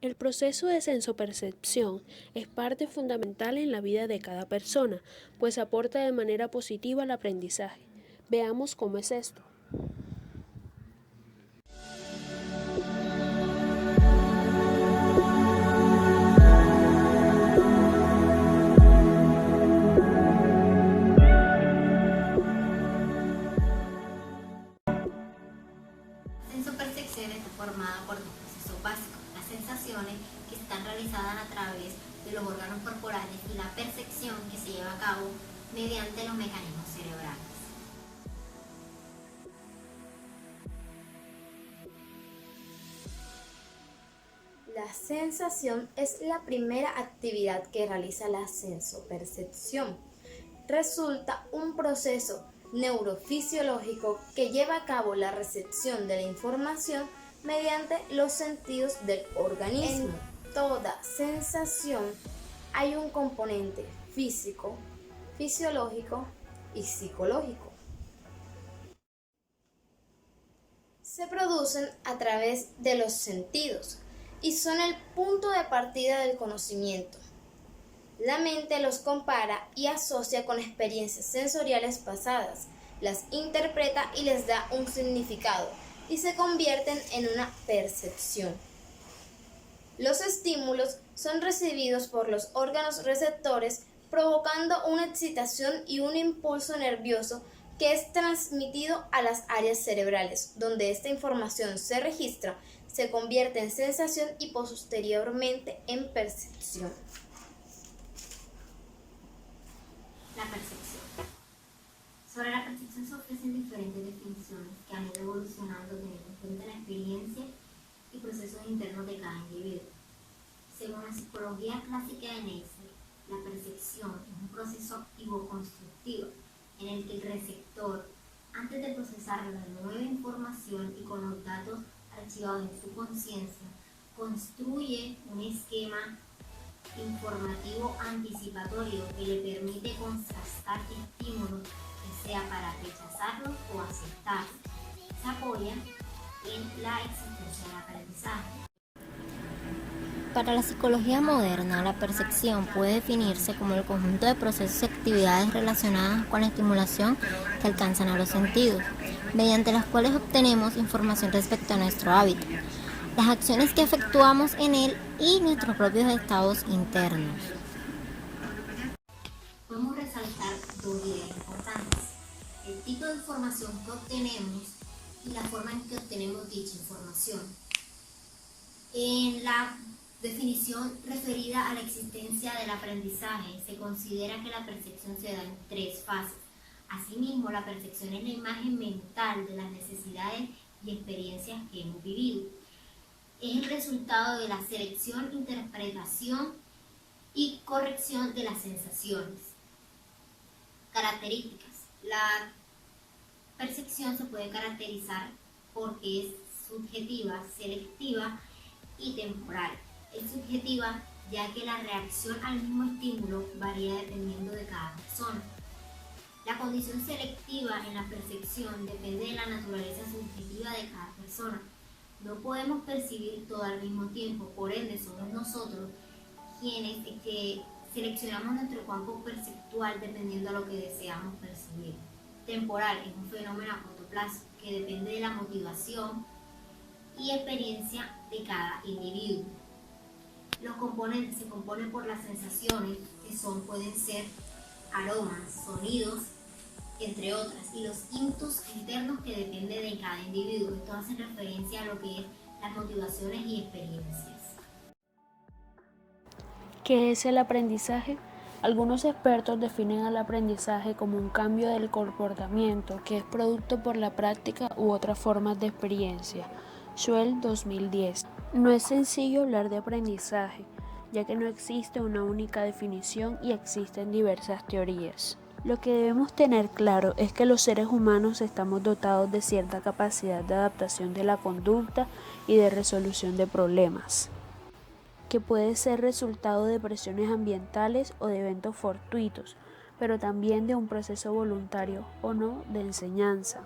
El proceso de sensopercepción es parte fundamental en la vida de cada persona, pues aporta de manera positiva al aprendizaje. Veamos cómo es esto. La sensopercepción está formada por dos procesos básicos: las sensaciones, que están realizadas a través de los órganos corporales, y la percepción, que se lleva a cabo mediante los mecanismos cerebrales. La sensación es la primera actividad que realiza la sensopercepción. Resulta un proceso neurofisiológico que lleva a cabo la recepción de la información mediante los sentidos del organismo. En toda sensación hay un componente físico, fisiológico y psicológico. Se producen a través de los sentidos y son el punto de partida del conocimiento. La mente los compara y asocia con experiencias sensoriales pasadas, las interpreta y les da un significado y se convierten en una percepción. Los estímulos son recibidos por los órganos receptores, provocando una excitación y un impulso nervioso que es transmitido a las áreas cerebrales, donde esta información se registra, se convierte en sensación y posteriormente en percepción. La percepción. Sobre la percepción se ofrecen diferentes definiciones que han ido evolucionando teniendo en cuenta la experiencia y procesos internos de cada individuo. Según la psicología clásica de Neisser, la percepción es un proceso activo constructivo en el que el receptor, antes de procesar la nueva información y con los datos archivados en su conciencia, construye un esquema informativo anticipatorio que le permite contrastar estímulos, ya sea para rechazarlos o aceptarlos. Se apoya en la existencia del aprendizaje. Para la psicología moderna, la percepción puede definirse como el conjunto de procesos y actividades relacionadas con la estimulación que alcanzan a los sentidos, mediante las cuales obtenemos información respecto a nuestro hábito, las acciones que efectuamos en él y nuestros propios estados internos. Podemos resaltar dos ideas importantes: el tipo de información que obtenemos y la forma en que obtenemos dicha información. En la definición referida a la existencia del aprendizaje, se considera que la percepción se da en tres fases. Asimismo, la percepción es la imagen mental de las necesidades y experiencias que hemos vivido. Es el resultado de la selección, interpretación y corrección de las sensaciones. Características. La percepción se puede caracterizar porque es subjetiva, selectiva y temporal. Es subjetiva ya que la reacción al mismo estímulo varía dependiendo de cada persona. La condición selectiva en la percepción depende de la naturaleza subjetiva de cada persona. No podemos percibir todo al mismo tiempo, por ende somos nosotros quienes seleccionamos nuestro campo perceptual dependiendo de lo que deseamos percibir. Temporal es un fenómeno a corto plazo que depende de la motivación y experiencia de cada individuo. Los componentes se componen por las sensaciones, que pueden ser aromas, sonidos, entre otras, y los ímpetus internos, que dependen de cada individuo. Esto hace referencia a lo que es las motivaciones y experiencias. ¿Qué es el aprendizaje? Algunos expertos definen al aprendizaje como un cambio del comportamiento que es producto por la práctica u otras formas de experiencia. Schwell, 2010. No es sencillo hablar de aprendizaje, ya que no existe una única definición y existen diversas teorías. Lo que debemos tener claro es que los seres humanos estamos dotados de cierta capacidad de adaptación de la conducta y de resolución de problemas, que puede ser resultado de presiones ambientales o de eventos fortuitos, pero también de un proceso voluntario o no de enseñanza.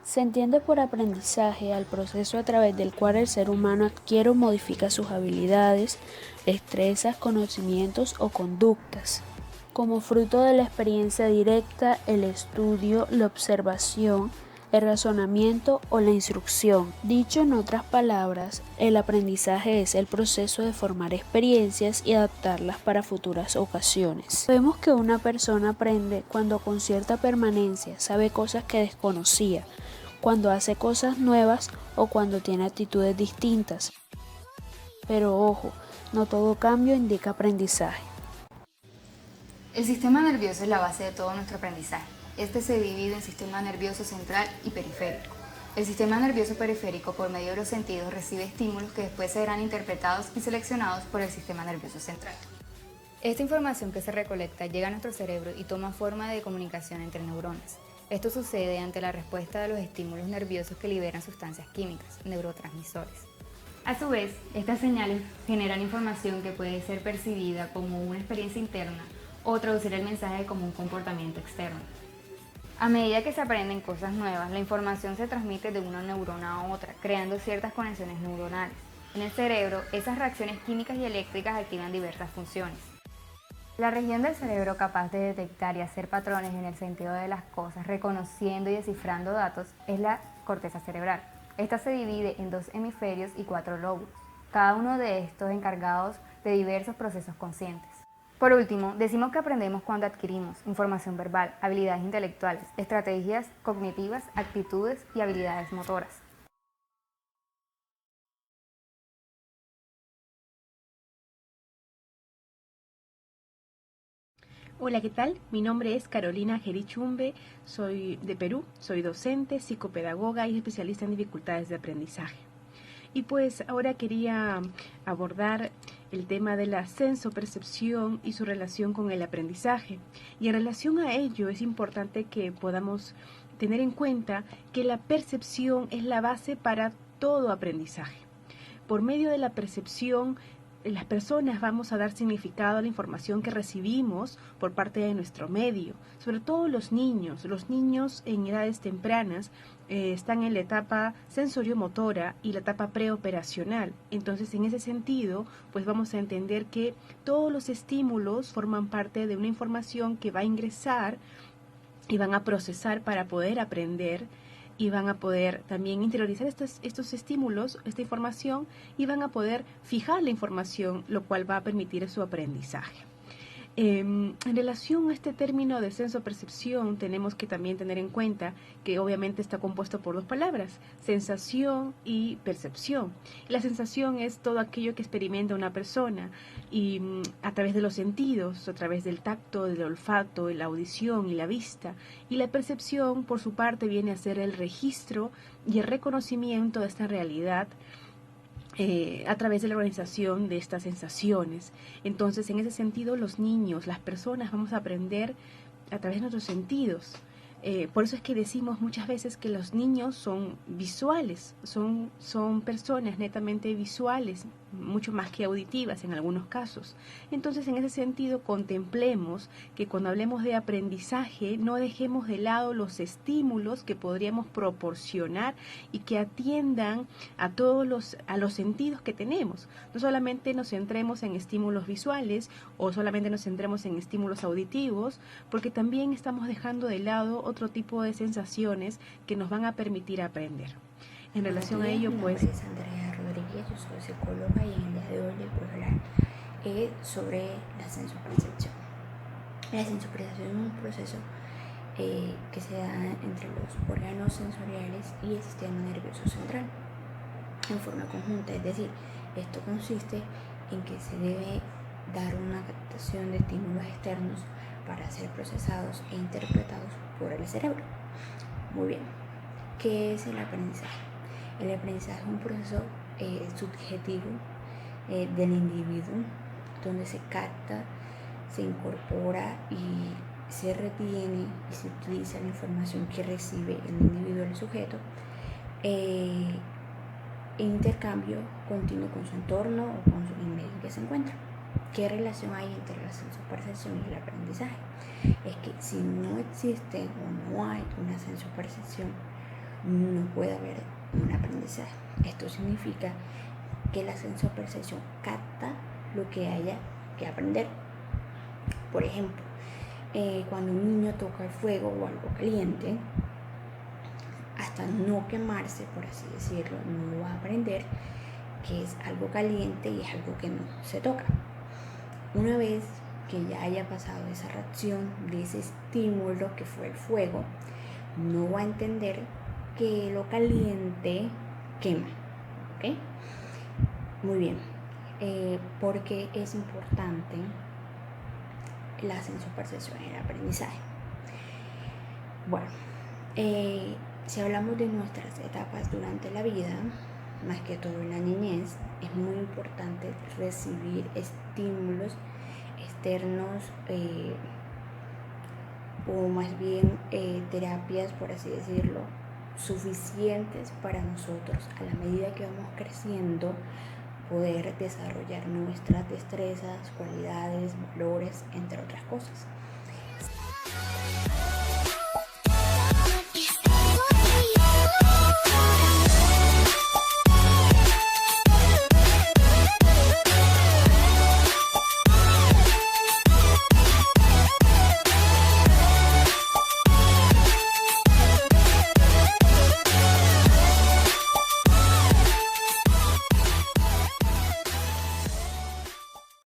Se entiende por aprendizaje al proceso a través del cual el ser humano adquiere o modifica sus habilidades, destrezas, conocimientos o conductas, como fruto de la experiencia directa, el estudio, la observación, el razonamiento o la instrucción. Dicho en otras palabras, el aprendizaje es el proceso de formar experiencias y adaptarlas para futuras ocasiones. Vemos que una persona aprende cuando con cierta permanencia sabe cosas que desconocía, cuando hace cosas nuevas o cuando tiene actitudes distintas. Pero ojo, no todo cambio indica aprendizaje. El sistema nervioso es la base de todo nuestro aprendizaje. Este se divide en sistema nervioso central y periférico. El sistema nervioso periférico, por medio de los sentidos, recibe estímulos que después serán interpretados y seleccionados por el sistema nervioso central. Esta información que se recolecta llega a nuestro cerebro y toma forma de comunicación entre neuronas. Esto sucede ante la respuesta de los estímulos nerviosos que liberan sustancias químicas, neurotransmisores. A su vez, estas señales generan información que puede ser percibida como una experiencia interna o traducir el mensaje como un comportamiento externo. A medida que se aprenden cosas nuevas, la información se transmite de una neurona a otra, creando ciertas conexiones neuronales. En el cerebro, esas reacciones químicas y eléctricas activan diversas funciones. La región del cerebro capaz de detectar y hacer patrones en el sentido de las cosas, reconociendo y descifrando datos, es la corteza cerebral. Esta se divide en 2 hemisferios y 4 lóbulos, cada uno de estos encargados de diversos procesos conscientes. Por último, decimos que aprendemos cuando adquirimos información verbal, habilidades intelectuales, estrategias cognitivas, actitudes y habilidades motoras. Hola, ¿qué tal? Mi nombre es Carolina Jerichumbe, soy de Perú, soy docente, psicopedagoga y especialista en dificultades de aprendizaje. Y pues ahora quería abordar el tema de la sensopercepción y su relación con el aprendizaje. Y en relación a ello es importante que podamos tener en cuenta que la percepción es la base para todo aprendizaje. Por medio de la percepción, las personas vamos a dar significado a la información que recibimos por parte de nuestro medio, sobre todo los niños. Los niños en edades tempranas están en la etapa sensoriomotora y la etapa preoperacional. Entonces, en ese sentido, pues vamos a entender que todos los estímulos forman parte de una información que va a ingresar y van a procesar para poder aprender, y van a poder también interiorizar estos estímulos, esta información, y van a poder fijar la información, lo cual va a permitir su aprendizaje. En relación a este término de sensopercepción, tenemos que también tener en cuenta que obviamente está compuesto por 2 palabras, sensación y percepción. La sensación es todo aquello que experimenta una persona y a través de los sentidos, a través del tacto, del olfato, la audición y la vista. Y la percepción, por su parte, viene a ser el registro y el reconocimiento de esta realidad a través de la organización de estas sensaciones. Entonces, en ese sentido, los niños, las personas, vamos a aprender a través de nuestros sentidos. Por eso es que decimos muchas veces que los niños son visuales, son personas netamente visuales, mucho más que auditivas en algunos casos. Entonces, en ese sentido, contemplemos que cuando hablemos de aprendizaje, no dejemos de lado los estímulos que podríamos proporcionar y que atiendan a todos los sentidos que tenemos. No solamente nos centremos en estímulos visuales o solamente nos centremos en estímulos auditivos, porque también estamos dejando de lado otro tipo de sensaciones que nos van a permitir aprender. En relación a ello, pues... Mi nombre es Andrea Rodríguez, yo soy psicóloga y en el día de hoy les voy a hablar sobre la sensopercepción. La sensopercepción es un proceso que se da entre los órganos sensoriales y el sistema nervioso central en forma conjunta, es decir, esto consiste en que se debe dar una captación de estímulos externos para ser procesados e interpretados por el cerebro. Muy bien, ¿qué es el aprendizaje? El aprendizaje es un proceso subjetivo del individuo donde se capta, se incorpora y se retiene y se utiliza la información que recibe el individuo, el sujeto, en intercambio continuo con su entorno o con el medio en que se encuentra. ¿Qué relación hay entre la sensopercepción y el aprendizaje? Es que si no existe o no hay una sensopercepción, no puede haber un aprendizaje. Esto significa que la sensopercepción capta lo que haya que aprender. Por ejemplo, cuando un niño toca el fuego o algo caliente, hasta no quemarse, por así decirlo, no va a aprender que es algo caliente y es algo que no se toca. Una vez que ya haya pasado esa reacción de ese estímulo que fue el fuego, no va a entender que lo caliente quema. ¿Ok? Muy bien. Porque es importante la sensopercepción en el aprendizaje. Bueno, si hablamos de nuestras etapas durante la vida, más que todo en la niñez, es muy importante recibir estímulos externos o más bien terapias, por así decirlo, suficientes para nosotros, a la medida que vamos creciendo, poder desarrollar nuestras destrezas, cualidades, valores, entre otras cosas.